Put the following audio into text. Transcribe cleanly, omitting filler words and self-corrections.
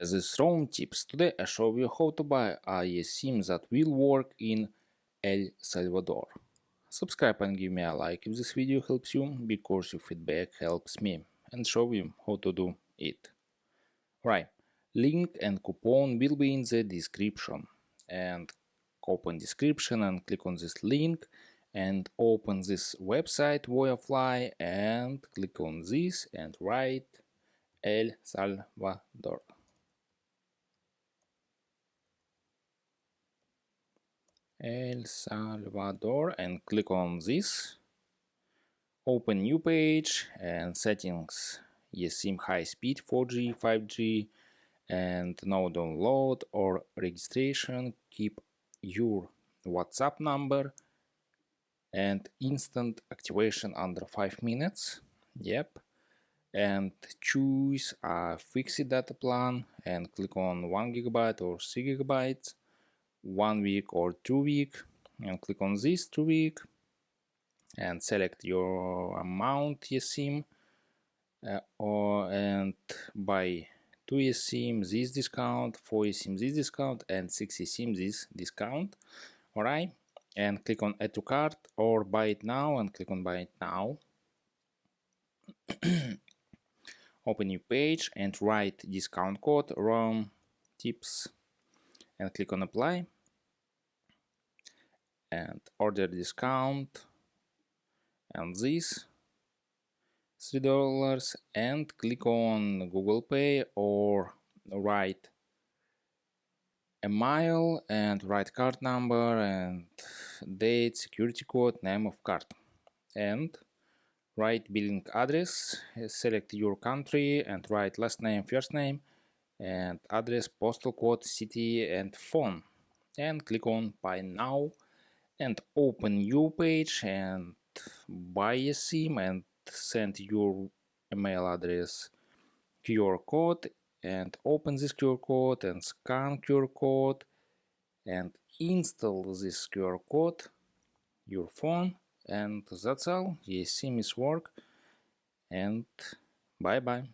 This is Rome Tips. Today I show you how to buy a eSIM that will work in El Salvador. Subscribe and give me a like if this video helps you, because your feedback helps me and show you how to do it. Right, link and coupon will be in the description, and open description and click on this link and open this website Voyafly and click on this and write El Salvador. El Salvador and click on this. Open new page and settings, eSIM high speed 4G, 5G and no download or registration. Keep your WhatsApp number and instant activation under 5 minutes. Yep. And choose a fixed data plan and click on 1 GB or 3 GB, 1 week or 2 week, and click on this 2 week and select your amount eSIM and buy 2 eSIM this discount, 4 eSIM this discount, and 6 eSIM this discount. Alright, and click on add to cart or buy it now and click on buy it now. Open new page and write discount code ROM tips and click on apply and order discount and this $3 and click on Google Pay or write email and write card number and date, security code, name of card, and write billing address, select your country and write last name, first name and address, postal code, city and phone, and click on buy now and open new page and buy a SIM and send your email address QR code and open this QR code and scan QR code and install this QR code your phone, and that's all. eSIM is work, and bye bye.